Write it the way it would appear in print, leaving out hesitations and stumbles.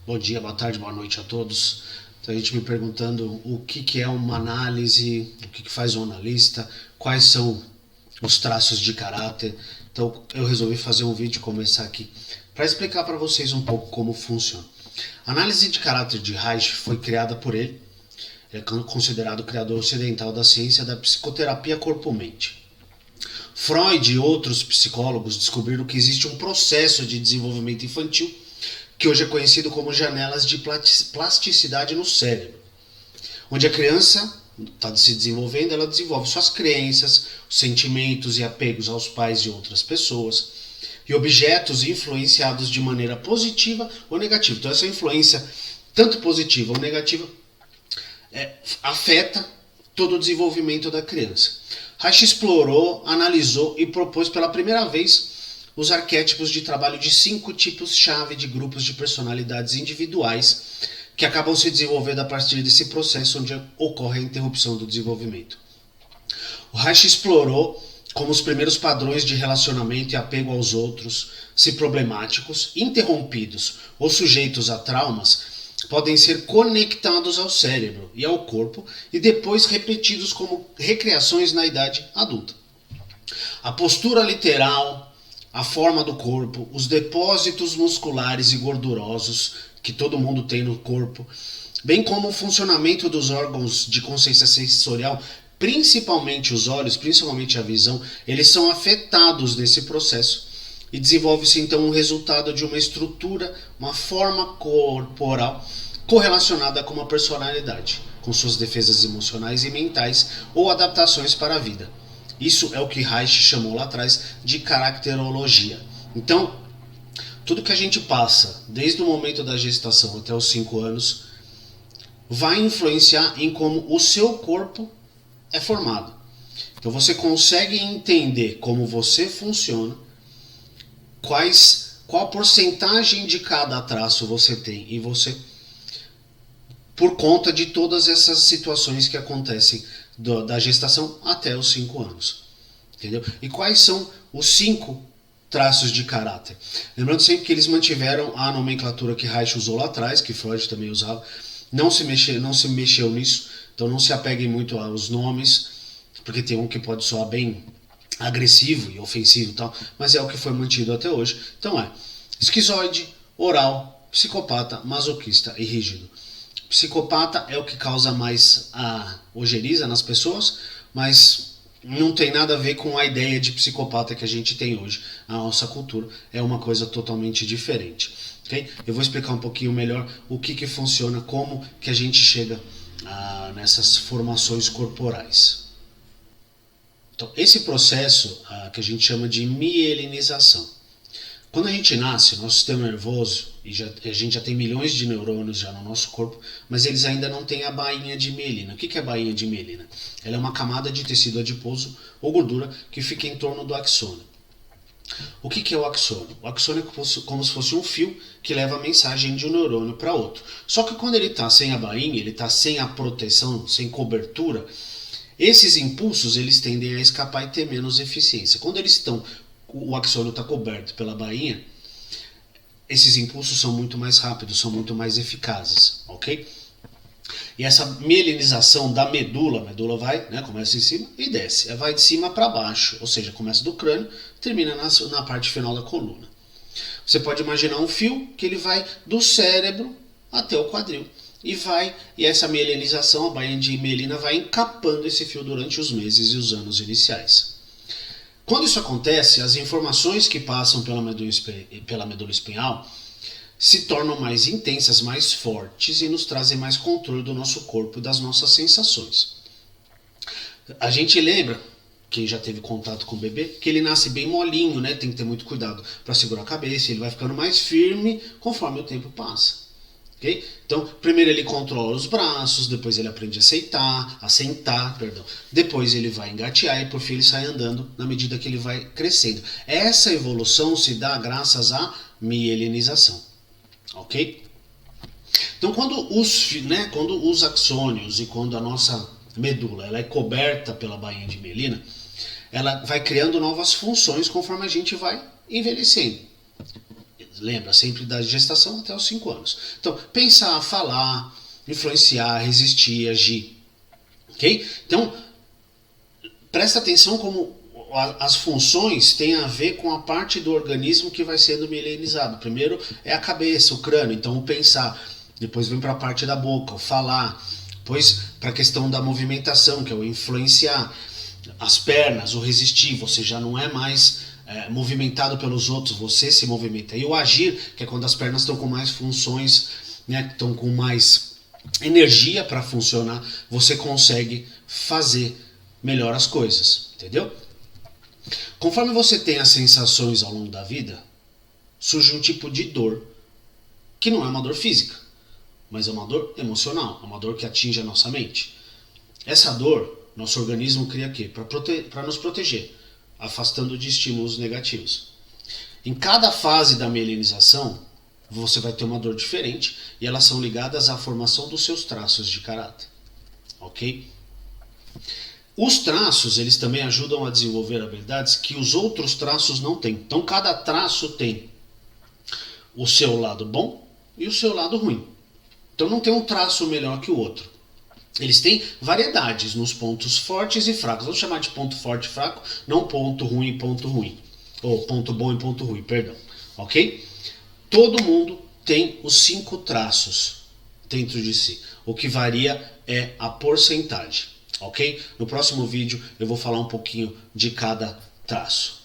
Bom dia, boa tarde, boa noite a todos. Então, a gente me perguntando o que é uma análise, o que faz um analista, quais são os traços de caráter. Então, eu resolvi fazer um vídeo, começar aqui, para explicar para vocês um pouco como funciona. A análise de caráter de Reich foi criada por ele. Ele é considerado o criador ocidental da ciência da psicoterapia corpo-mente. Freud e outros psicólogos descobriram que existe um processo de desenvolvimento infantil que hoje é conhecido como janelas de plasticidade no cérebro, onde a criança está se desenvolvendo, ela desenvolve suas crenças, sentimentos e apegos aos pais e outras pessoas, e objetos influenciados de maneira positiva ou negativa. Então essa influência, tanto positiva ou negativa, afeta todo o desenvolvimento da criança. Reich explorou, analisou e propôs pela primeira vez os arquétipos de trabalho de 5 tipos-chave de grupos de personalidades individuais que acabam se desenvolvendo a partir desse processo onde ocorre a interrupção do desenvolvimento. O Reich explorou como os primeiros padrões de relacionamento e apego aos outros, se problemáticos, interrompidos ou sujeitos a traumas, podem ser conectados ao cérebro e ao corpo e depois repetidos como recriações na idade adulta. A postura literal, a forma do corpo, os depósitos musculares e gordurosos que todo mundo tem no corpo, bem como o funcionamento dos órgãos de consciência sensorial, principalmente os olhos, principalmente a visão, eles são afetados nesse processo e desenvolve-se então um resultado de uma estrutura, uma forma corporal correlacionada com uma personalidade, com suas defesas emocionais e mentais ou adaptações para a vida. Isso é o que Reich chamou lá atrás de caracterologia. Então, tudo que a gente passa, desde o momento da gestação até os 5 anos, vai influenciar em como o seu corpo é formado. Então você consegue entender como você funciona, qual a porcentagem de cada traço você tem em você, por conta de todas essas situações que acontecem da gestação até os 5 anos. Entendeu? E quais são os 5 traços de caráter? Lembrando sempre que eles mantiveram a nomenclatura que Reich usou lá atrás, que Freud também usava, não se mexeu nisso, então não se apeguem muito aos nomes, porque tem um que pode soar bem agressivo e ofensivo e tal, mas é o que foi mantido até hoje. Então esquizoide, oral, psicopata, masoquista e rígido. Psicopata é o que causa mais a ojeriza nas pessoas, mas não tem nada a ver com a ideia de psicopata que a gente tem hoje. A nossa cultura é uma coisa totalmente diferente. Okay? Eu vou explicar um pouquinho melhor o que funciona, como que a gente chega nessas formações corporais. Então, esse processo que a gente chama de mielinização. Quando a gente nasce, nosso sistema nervoso, a gente já tem milhões de neurônios já no nosso corpo, mas eles ainda não têm a bainha de mielina. O que é a bainha de mielina? Ela é uma camada de tecido adiposo ou gordura que fica em torno do axônio. O que é o axônio? O axônio é como se fosse um fio que leva a mensagem de um neurônio para outro. Só que quando ele está sem a bainha, ele está sem a proteção, sem cobertura, esses impulsos eles tendem a escapar e ter menos eficiência. Quando o axônio está coberto pela bainha, esses impulsos são muito mais rápidos, são muito mais eficazes, ok? E essa mielinização da medula, a medula vai, começa em cima e desce, vai de cima para baixo, ou seja, começa do crânio, termina na parte final da coluna. Você pode imaginar um fio que ele vai do cérebro até o quadril. E essa mielinização, a bainha de mielina, vai encapando esse fio durante os meses e os anos iniciais. Quando isso acontece, as informações que passam pela medula espinhal se tornam mais intensas, mais fortes e nos trazem mais controle do nosso corpo e das nossas sensações. A gente lembra, quem já teve contato com o bebê, que ele nasce bem molinho, tem que ter muito cuidado para segurar a cabeça, ele vai ficando mais firme conforme o tempo passa. Okay? Então, primeiro ele controla os braços, depois ele aprende a sentar, depois ele vai engatear e por fim ele sai andando na medida que ele vai crescendo. Essa evolução se dá graças à mielinização. Ok? Então, quando os axônios e quando a nossa medula ela é coberta pela bainha de mielina, ela vai criando novas funções conforme a gente vai envelhecendo. Lembra, sempre da gestação até os 5 anos. Então, pensar, falar, influenciar, resistir, agir. Ok? Então, presta atenção como as funções têm a ver com a parte do organismo que vai sendo milenizado. Primeiro é a cabeça, o crânio, então o pensar. Depois vem para a parte da boca, o falar. Depois para a questão da movimentação, que é o influenciar. As pernas, o resistir, você já não é mais movimentado pelos outros, você se movimenta. E o agir, que é quando as pernas estão com mais funções, né, estão com mais energia para funcionar, você consegue fazer melhor as coisas, entendeu? Conforme você tem as sensações ao longo da vida, surge um tipo de dor que não é uma dor física, mas é uma dor emocional, é uma dor que atinge a nossa mente. Essa dor, nosso organismo cria aqui para nos proteger, afastando de estímulos negativos. Em cada fase da mielinização, você vai ter uma dor diferente e elas são ligadas à formação dos seus traços de caráter. Ok? Os traços, eles também ajudam a desenvolver habilidades que os outros traços não têm. Então, cada traço tem o seu lado bom e o seu lado ruim. Então, não tem um traço melhor que o outro. Eles têm variedades nos pontos fortes e fracos. Vamos chamar de ponto forte e fraco, não ponto ruim e ponto ruim. Ou ponto bom e ponto ruim, perdão. Ok? Todo mundo tem os 5 traços dentro de si. O que varia é a porcentagem. Ok? No próximo vídeo eu vou falar um pouquinho de cada traço.